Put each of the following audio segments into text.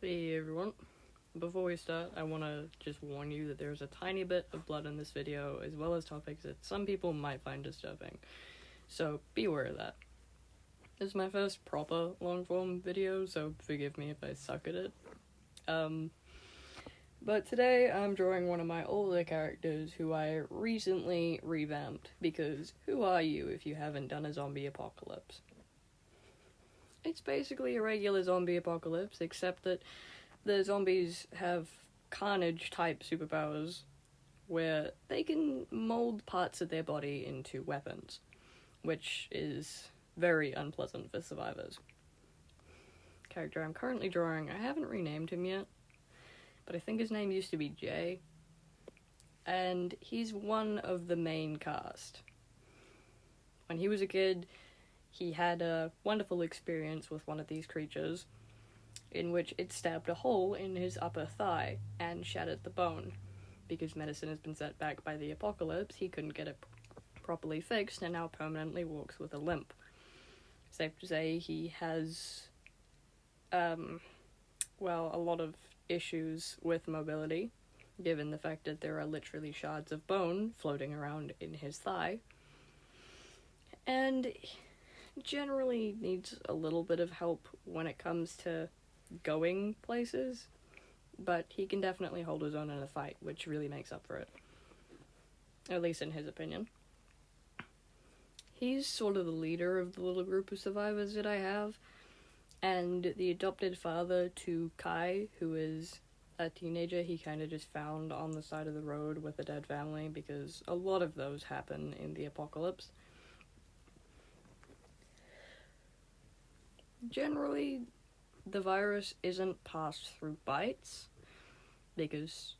Hey everyone. Before we start, I want to just warn you that there's a tiny bit of blood in this video, as well as topics that some people might find disturbing. So be aware of that. This is my first proper long-form video, so forgive me if I suck at it. But today I'm drawing one of my older characters who I recently revamped, because who are you if you haven't done a zombie apocalypse? It's basically a regular zombie apocalypse, except that the zombies have carnage-type superpowers where they can mold parts of their body into weapons, which is very unpleasant for survivors. The character I'm currently drawing, I haven't renamed him yet, but I think his name used to be Jay, and he's one of the main cast. When he was a kid, he had a wonderful experience with one of these creatures, in which it stabbed a hole in his upper thigh and shattered the bone. Because medicine has been set back by the apocalypse, he couldn't get it properly fixed and now permanently walks with a limp. Safe to say he has, a lot of issues with mobility, given the fact that there are literally shards of bone floating around in his thigh. And generally needs a little bit of help when it comes to going places, but he can definitely hold his own in a fight, which really makes up for it. At least in his opinion. He's sort of the leader of the little group of survivors that I have, and the adopted father to Kai, who is a teenager he kind of just found on the side of the road with a dead family, because a lot of those happen in the apocalypse. Generally, the virus isn't passed through bites, because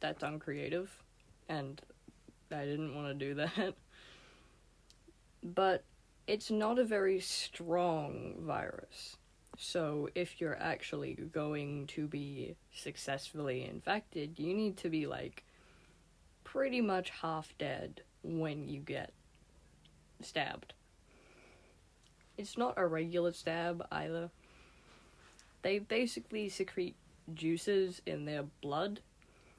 that's uncreative, and I didn't want to do that. But it's not a very strong virus. So if you're actually going to be successfully infected, you need to be, pretty much half dead when you get stabbed. It's not a regular stab, either. They basically secrete juices in their blood,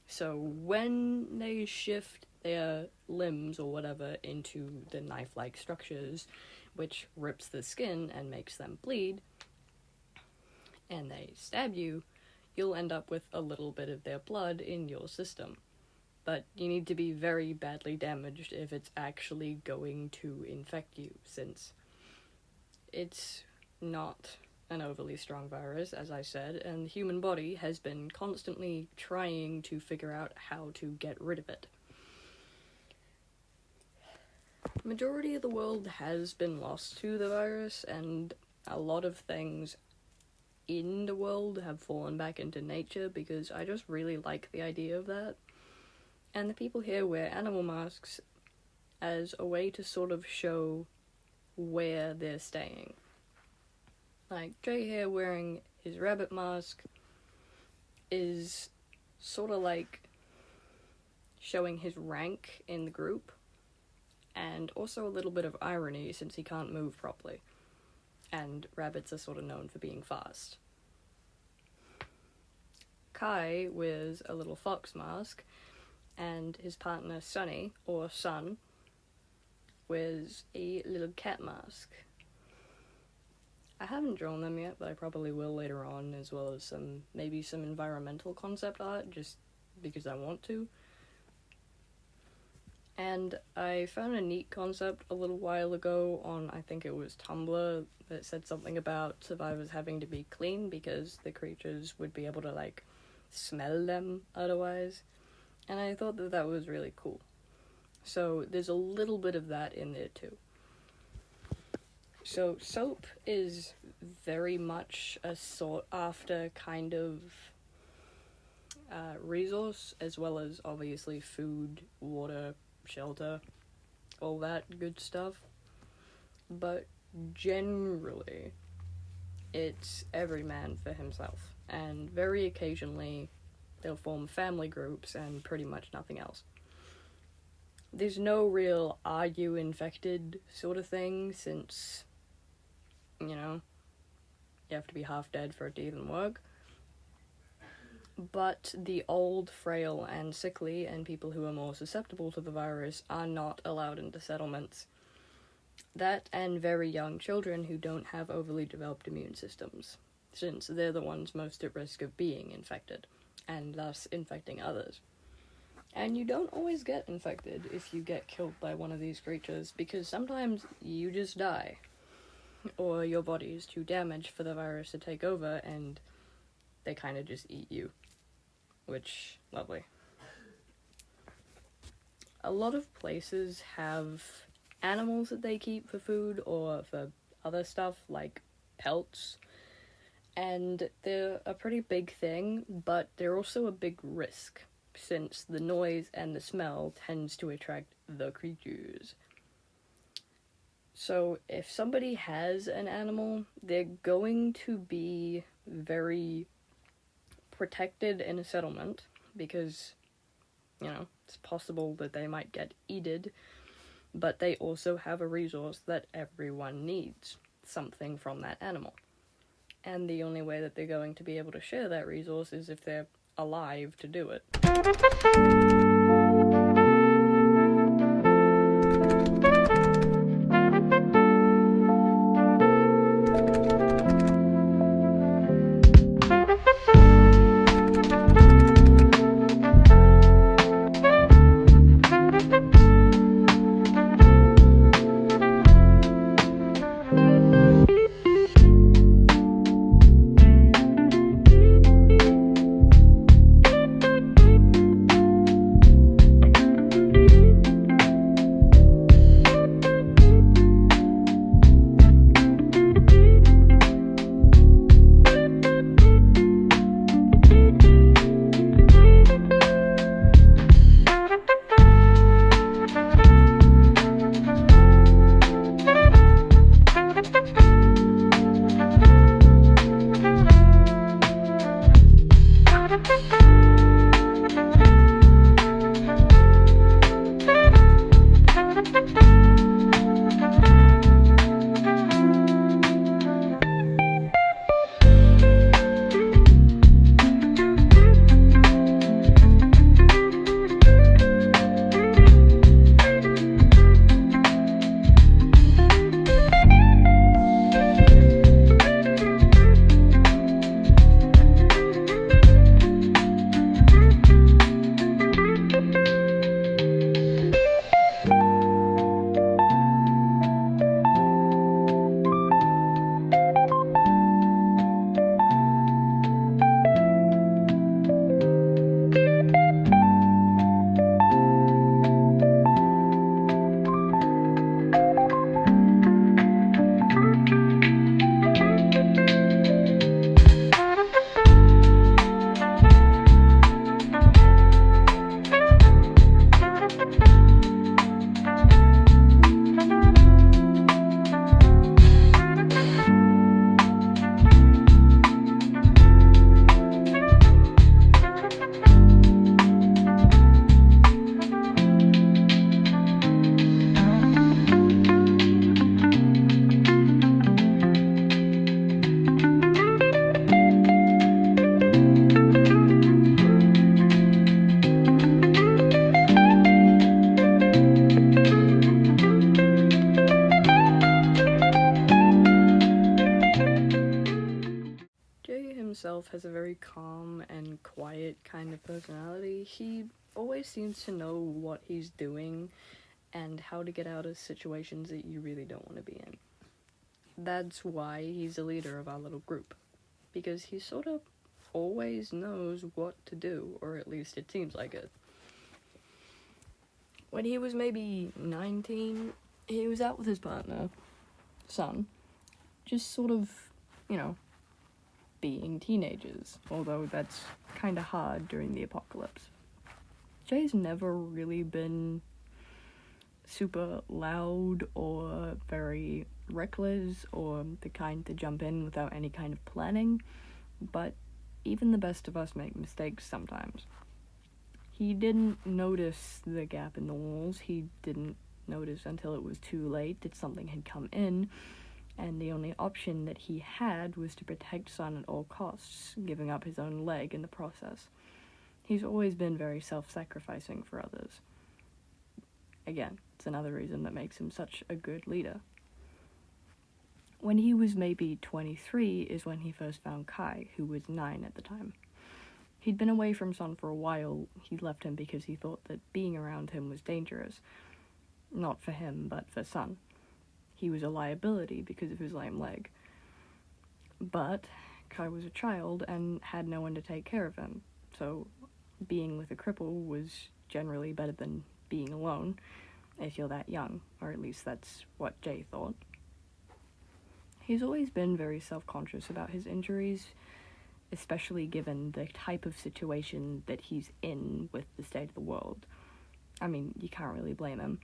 so when they shift their limbs or whatever into the knife-like structures, which rips the skin and makes them bleed, and they stab you, you'll end up with a little bit of their blood in your system. But you need to be very badly damaged if it's actually going to infect you, since it's not an overly strong virus, as I said, and the human body has been constantly trying to figure out how to get rid of it. The majority of the world has been lost to the virus, and a lot of things in the world have fallen back into nature, because I just really like the idea of that. And the people here wear animal masks as a way to sort of show where they're staying. Like, Jay here wearing his rabbit mask is sort of like showing his rank in the group, and also a little bit of irony since he can't move properly, and rabbits are sort of known for being fast. Kai wears a little fox mask, and his partner Sunny, or Sun, wears a little cat mask. I haven't drawn them yet, but I probably will later on, as well as maybe some environmental concept art, just because I want to. And I found a neat concept a little while ago on, I think it was Tumblr, that said something about survivors having to be clean because the creatures would be able to, smell them otherwise. And I thought that was really cool. So there's a little bit of that in there too. So soap is very much a sought-after kind of resource, as well as obviously food, water, shelter, all that good stuff. But generally, it's every man for himself, and very occasionally they'll form family groups and pretty much nothing else. There's no real are you infected sort of thing, since you have to be half dead for it to even work. but the old, frail, and sickly, and people who are more susceptible to the virus are not allowed into settlements. That and very young children who don't have overly developed immune systems, since they're the ones most at risk of being infected, and thus infecting others. And you don't always get infected if you get killed by one of these creatures, because sometimes you just die, or your body is too damaged for the virus to take over, and they kind of just eat you. Which, lovely. A lot of places have animals that they keep for food or for other stuff, like pelts, and they're a pretty big thing, but they're also a big risk, since the noise and the smell tends to attract the creatures. So if somebody has an animal, they're going to be very protected in a settlement, because, it's possible that they might get eaten, but they also have a resource that everyone needs, something from that animal. And the only way that they're going to be able to share that resource is if they're alive to do it. Himself has a very calm and quiet kind of personality. He always seems to know what he's doing and how to get out of situations that you really don't want to be in. That's why he's the leader of our little group, because he sort of always knows what to do, or at least it seems like it. When he was maybe 19, he was out with his partner, son, just sort of, being teenagers, although that's kind of hard during the apocalypse. Jay's never really been super loud or very reckless or the kind to jump in without any kind of planning, but even the best of us make mistakes sometimes. He didn't notice the gap in the walls. He didn't notice until it was too late that something had come in, and the only option that he had was to protect Sun at all costs, giving up his own leg in the process. He's always been very self-sacrificing for others. Again, it's another reason that makes him such a good leader. When he was maybe 23 is when he first found Kai, who was 9 at the time. He'd been away from Sun for a while. He'd left him because he thought that being around him was dangerous. Not for him, but for Sun. He was a liability because of his lame leg. But Kai was a child and had no one to take care of him, so being with a cripple was generally better than being alone if you're that young, or at least that's what Jay thought. He's always been very self-conscious about his injuries, especially given the type of situation that he's in with the state of the world. I mean, you can't really blame him.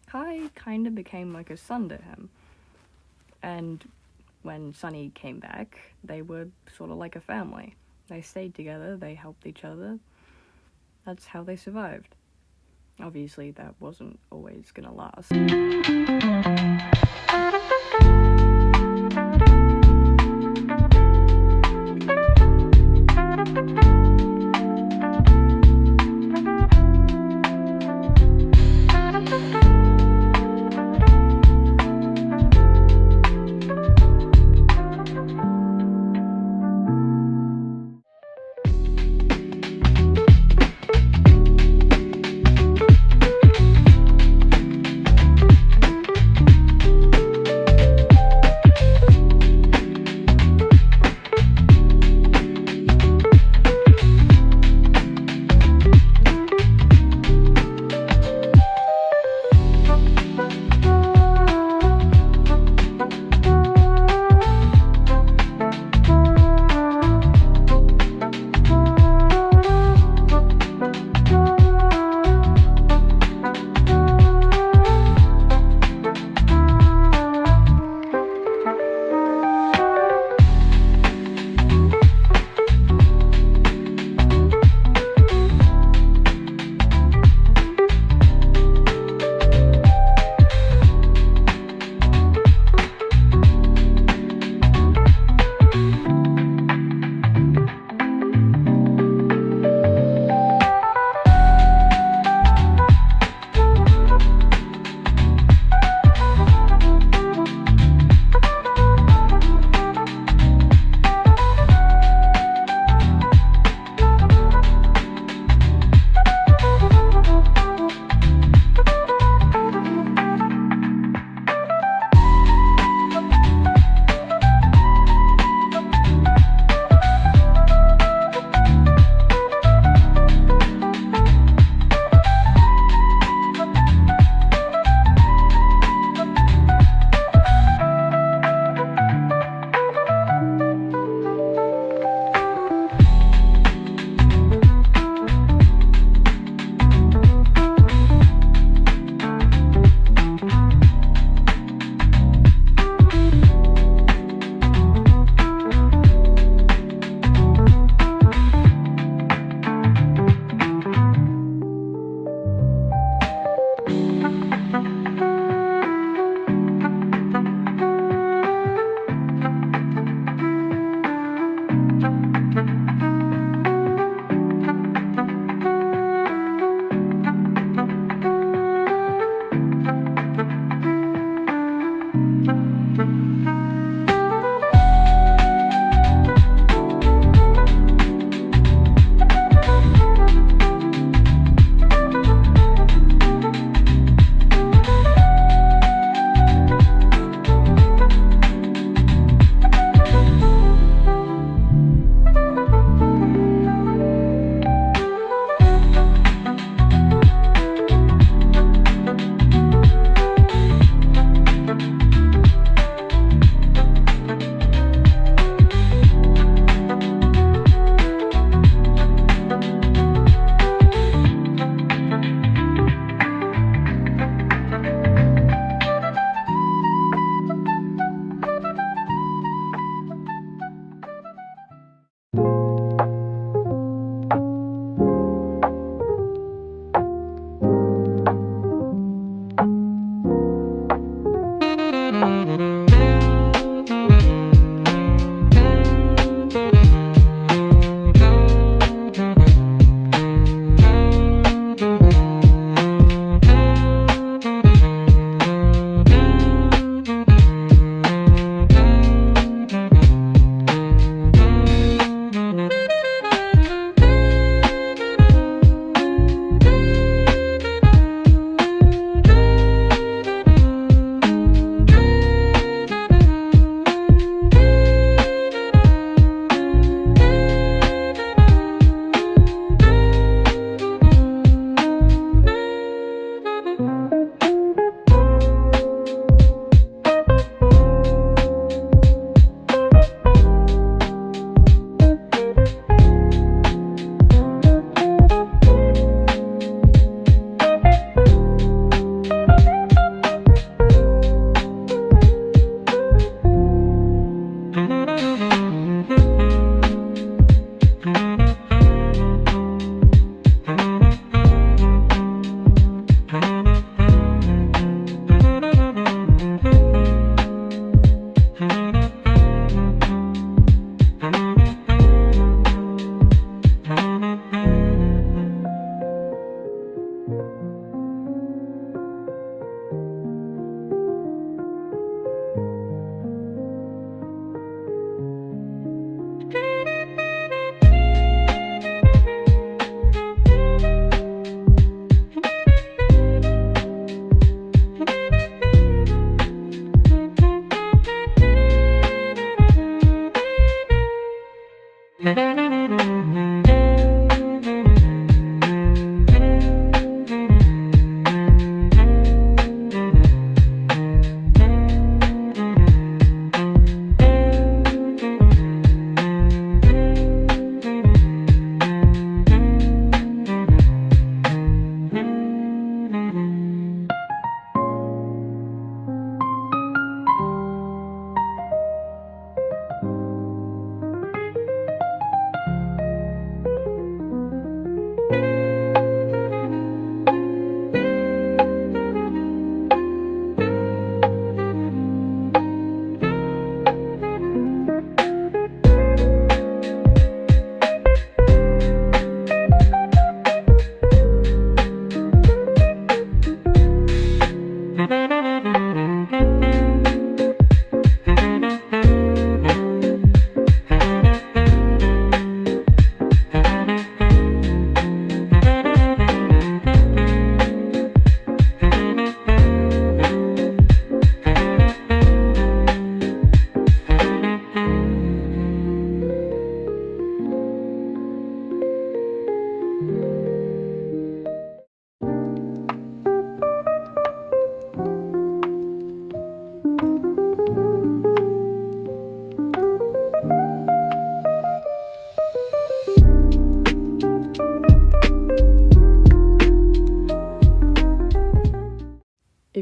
Kai kind of became like a son to him, and when Sunny came back, they were sort of like a family. They stayed together, they helped each other. That's how they survived. Obviously, that wasn't always gonna last.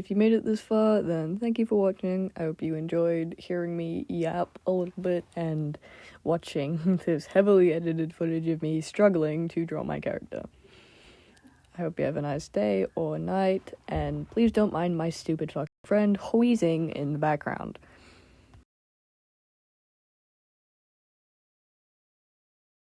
If you made it this far, then thank you for watching. I hope you enjoyed hearing me yap a little bit and watching this heavily edited footage of me struggling to draw my character. I hope you have a nice day or night, and please don't mind my stupid fucking friend wheezing in the background.